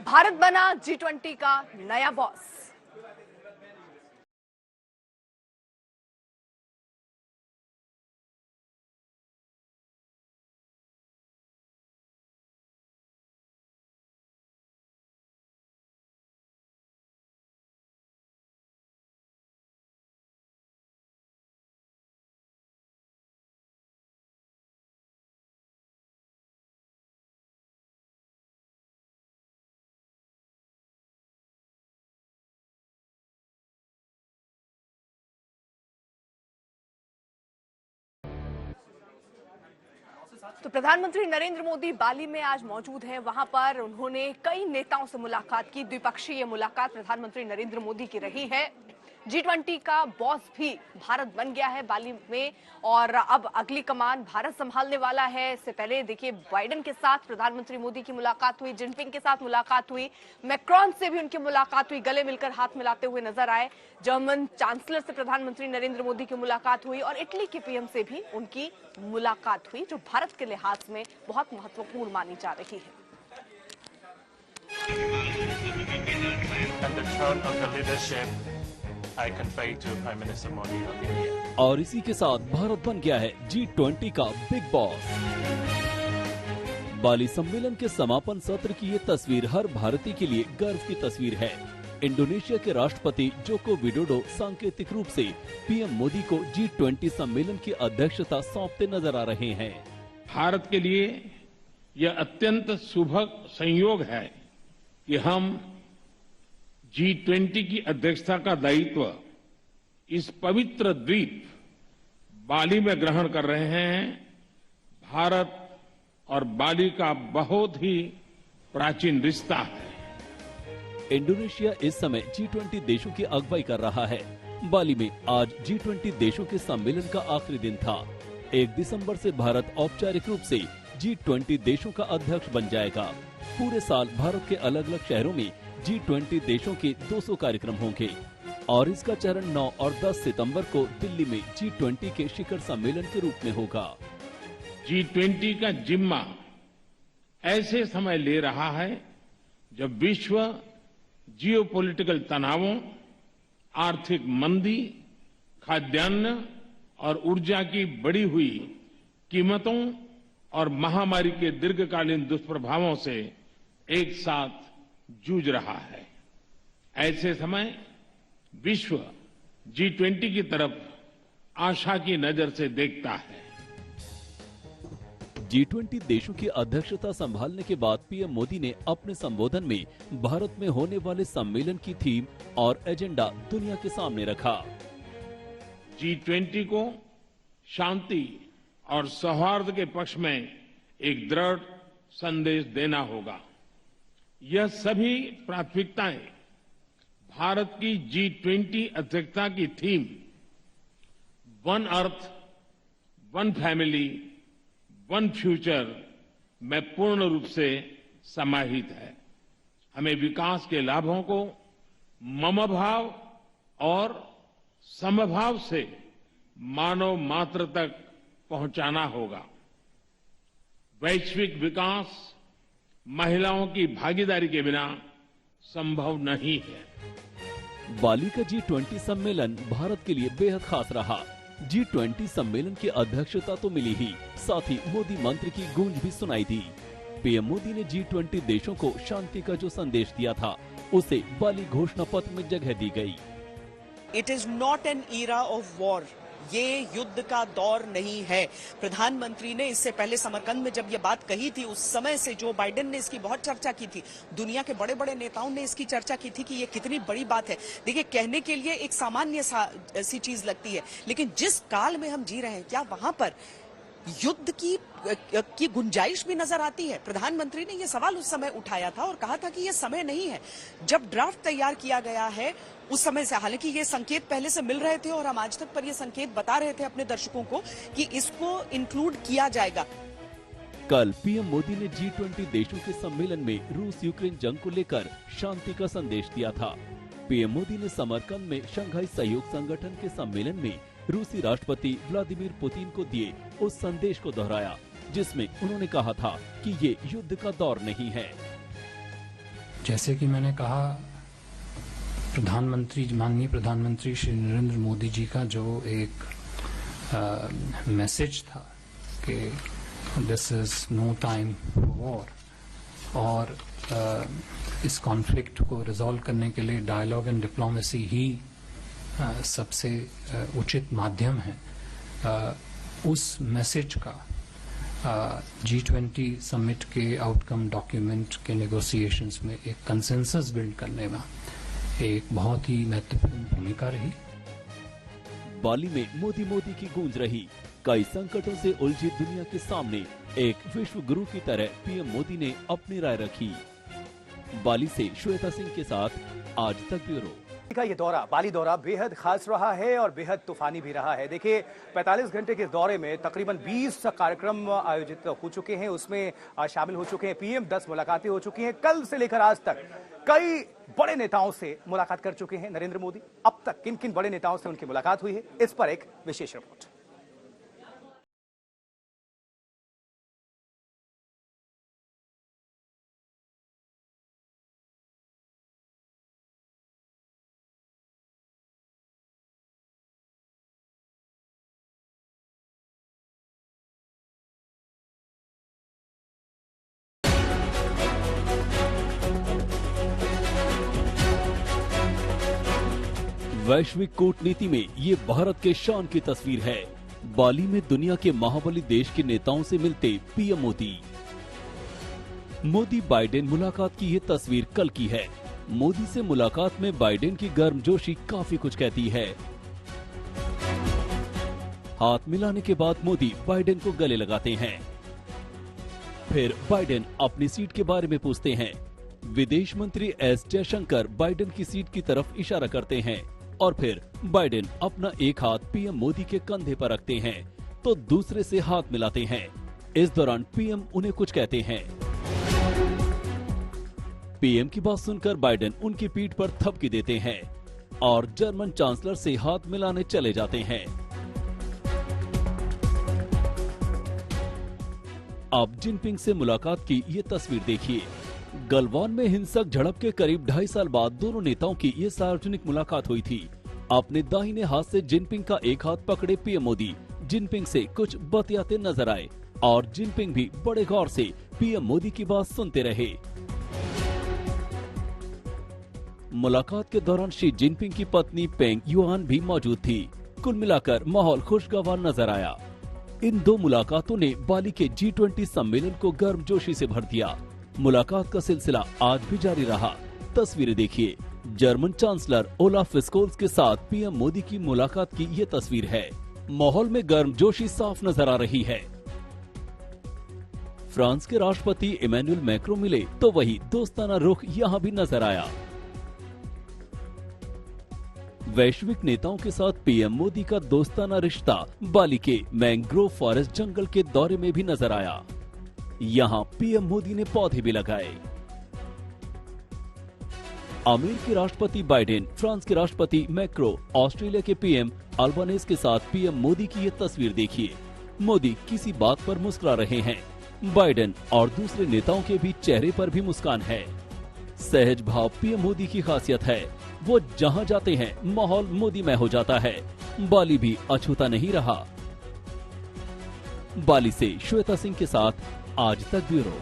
भारत बना G20 का नया बॉस। तो प्रधानमंत्री नरेंद्र मोदी बाली में आज मौजूद हैं। वहां पर उन्होंने कई नेताओं से मुलाकात की। द्विपक्षीय मुलाकात प्रधानमंत्री नरेंद्र मोदी की रही है। G20 का बॉस भी भारत बन गया है बाली में और अब अगली कमान भारत संभालने वाला है। इससे पहले देखिए बाइडेन के साथ प्रधानमंत्री मोदी की मुलाकात हुई, जिनपिंग के साथ मुलाकात हुई, मैक्रॉन से भी उनकी मुलाकात हुई, गले मिलकर हाथ मिलाते हुए नजर आए। जर्मन चांसलर से प्रधानमंत्री नरेंद्र मोदी की मुलाकात हुई और इटली के पीएम से भी उनकी मुलाकात हुई, जो भारत के लिहाज में बहुत महत्वपूर्ण मानी जा रही है। I convey to Prime Minister Modi of India. और इसी के साथ भारत बन गया है G20 का बिग बॉस। बाली सम्मेलन के समापन सत्र की ये तस्वीर हर भारतीय के लिए गर्व की तस्वीर है। इंडोनेशिया के राष्ट्रपति जोको विडोडो सांकेतिक रूप से पीएम मोदी को G20 सम्मेलन की अध्यक्षता सौंपते नजर आ रहे हैं। भारत के लिए यह अत्यंत शुभ संयोग है कि हम G20 की अध्यक्षता का दायित्व इस पवित्र द्वीप बाली में ग्रहण कर रहे हैं। भारत और बाली का बहुत ही प्राचीन रिश्ता है। इंडोनेशिया इस समय G20 देशों की अगुवाई कर रहा है। बाली में आज G20 देशों के सम्मेलन का आखिरी दिन था। 1 दिसंबर से भारत औपचारिक रूप से G20 देशों का अध्यक्ष बन जाएगा। पूरे साल भारत के अलग अलग शहरों में G20 देशों के 200 कार्यक्रम होंगे और इसका चरण 9 और 10 सितंबर को दिल्ली में G20 के शिखर सम्मेलन के रूप में होगा। G20 का जिम्मा ऐसे समय ले रहा है जब विश्व जियोपॉलिटिकल तनावों, आर्थिक मंदी, खाद्यान्न और ऊर्जा की बढ़ी हुई कीमतों और महामारी के दीर्घकालीन दुष्प्रभावों से एक साथ जूझ रहा है। ऐसे समय विश्व G20 की तरफ आशा की नजर से देखता है। G20 देशों की अध्यक्षता संभालने के बाद पीएम मोदी ने अपने संबोधन में भारत में होने वाले सम्मेलन की थीम और एजेंडा दुनिया के सामने रखा। G20 को शांति और सौहार्द के पक्ष में एक दृढ़ संदेश देना होगा। यह सभी प्राथमिकताएं भारत की G20 अध्यक्षता की theme one earth, one family, one future में पूर्ण रूप से समाहित है। हमें विकास के लाभों को ममभाव और समभाव से मानव मात्र तक पहुंचाना होगा। वैश्विक विकास महिलाओं की भागीदारी के बिना संभव नहीं है। बाली का G20 सम्मेलन भारत के लिए बेहद खास रहा। G20 सम्मेलन की अध्यक्षता तो मिली ही, साथ ही मोदी मंत्र की गूंज भी सुनाई दी। पीएम मोदी ने G20 देशों को शांति का जो संदेश दिया था, उसे बाली घोषणा पत्र में जगह दी गई। It is not an era of war. ये युद्ध का दौर नहीं है। प्रधानमंत्री ने इससे पहले समरकंद में जब ये बात कही थी, उस समय से जो बाइडेन ने इसकी बहुत चर्चा की थी, दुनिया के बड़े बड़े नेताओं ने इसकी चर्चा की थी कि ये कितनी बड़ी बात है। देखिए, कहने के लिए एक सामान्य सी चीज लगती है, लेकिन जिस काल में हम जी रहे हैं, क्या वहां पर युद्ध की गुंजाइश भी नजर आती है? प्रधानमंत्री ने यह सवाल उस समय उठाया था और कहा था कि यह समय नहीं है। जब ड्राफ्ट तैयार किया गया है उस समय से, हालांकि ये संकेत पहले से मिल रहे थे और हम आज तक पर ये संकेत बता रहे थे अपने दर्शकों को कि इसको इंक्लूड किया जाएगा। कल पीएम मोदी ने G20 देशों के सम्मेलन में रूस यूक्रेन जंग को लेकर शांति का संदेश दिया था। पीएम मोदी ने समरकंद में शंघाई सहयोग संगठन के सम्मेलन में रूसी राष्ट्रपति व्लादिमीर पुतिन को दिए उस संदेश को दोहराया, जिसमें उन्होंने कहा था कि ये युद्ध का दौर नहीं है। जैसे कि मैंने कहा, माननीय प्रधानमंत्री श्री नरेंद्र मोदी जी का जो एक मैसेज था कि this is no time for war, और इस कॉन्फ्लिक्ट को रिजॉल्व करने के लिए डायलॉग एंड डिप्लोमेसी ही सबसे उचित माध्यम है, उस मैसेज का G20 समिट के आउटकम डॉक्यूमेंट के नेगोशिएशंस में एक कंसेंसस बिल्ड करने में एक बहुत ही महत्वपूर्ण भूमिका रही। बाली में मोदी की गूंज रही। कई संकटों से उलझी दुनिया के सामने एक विश्व गुरु की तरह पीएम मोदी ने अपनी राय रखी। बाली से श्वेता सिंह के साथ आज तक ब्यूरो। का ये दौरा, बाली दौरा बेहद खास रहा है और बेहद तूफानी भी रहा है। देखिए, 45 घंटे के दौरे में तकरीबन 20 कार्यक्रम आयोजित हो चुके हैं, उसमें शामिल हो चुके हैं पीएम, 10 मुलाकातें हो चुकी हैं। कल से लेकर आज तक कई बड़े नेताओं से मुलाकात कर चुके हैं नरेंद्र मोदी। अब तक किन किन बड़े नेताओं से उनकी मुलाकात हुई है, इस पर एक विशेष रिपोर्ट। वैश्विक कूटनीति में ये भारत के शान की तस्वीर है। बाली में दुनिया के महाबली देश के नेताओं से मिलते पीएम मोदी बाइडेन मुलाकात की ये तस्वीर कल की है। मोदी से मुलाकात में बाइडेन की गर्मजोशी काफी कुछ कहती है। हाथ मिलाने के बाद मोदी बाइडेन को गले लगाते हैं। फिर बाइडेन अपनी सीट के बारे में पूछते हैं। विदेश मंत्री एस जयशंकर बाइडेन की सीट की तरफ इशारा करते हैं और फिर बाइडेन अपना एक हाथ पीएम मोदी के कंधे पर रखते हैं तो दूसरे से हाथ मिलाते हैं। इस दौरान पीएम उन्हें कुछ कहते हैं। पीएम की बात सुनकर बाइडेन उनकी पीठ पर थपकी देते हैं और जर्मन चांसलर से हाथ मिलाने चले जाते हैं। अब जिनपिंग से मुलाकात की ये तस्वीर देखिए। गलवान में हिंसक झड़प के करीब 2.5 साल बाद दोनों नेताओं की ये सार्वजनिक मुलाकात हुई थी। अपने दाहिने हाथ से जिनपिंग का एक हाथ पकड़े पीएम मोदी जिनपिंग से कुछ बतियाते नजर आए और जिनपिंग भी बड़े गौर से पीएम मोदी की बात सुनते रहे। मुलाकात के दौरान शी जिनपिंग की पत्नी पेंग युआन भी मौजूद थी। कुल मिलाकर माहौल खुशगवार नजर आया। इन दो मुलाकातों ने बाली के G20 सम्मेलन को गर्मजोशी से भर दिया। मुलाकात का सिलसिला आज भी जारी रहा। तस्वीरें देखिए। जर्मन चांसलर ओलाफ स्कोल्स के साथ पीएम मोदी की मुलाकात की ये तस्वीर है। माहौल में गर्मजोशी साफ नजर आ रही है। फ्रांस के राष्ट्रपति इमैनुअल मैक्रों मिले तो वही दोस्ताना रुख यहाँ भी नजर आया। वैश्विक नेताओं के साथ पीएम मोदी का दोस्ताना रिश्ता बाली के मैंग्रोव फॉरेस्ट जंगल के दौरे में भी नजर आया। यहाँ पीएम मोदी ने पौधे भी लगाए। अमेरिकी राष्ट्रपति बाइडेन, फ्रांस के राष्ट्रपति मैक्रो, ऑस्ट्रेलिया के पीएम अल्बानेस के साथ पीएम मोदी की ये तस्वीर देखिए। मोदी किसी बात पर मुस्कुरा रहे हैं। बाइडेन और दूसरे नेताओं के भी चेहरे पर भी मुस्कान है। सहज भाव पीएम मोदी की खासियत है। वो जहाँ जाते हैं माहौल मोदीमय हो जाता है। बाली भी अछूता नहीं रहा। बाली से श्वेता सिंह के साथ आज तक ब्यूरो।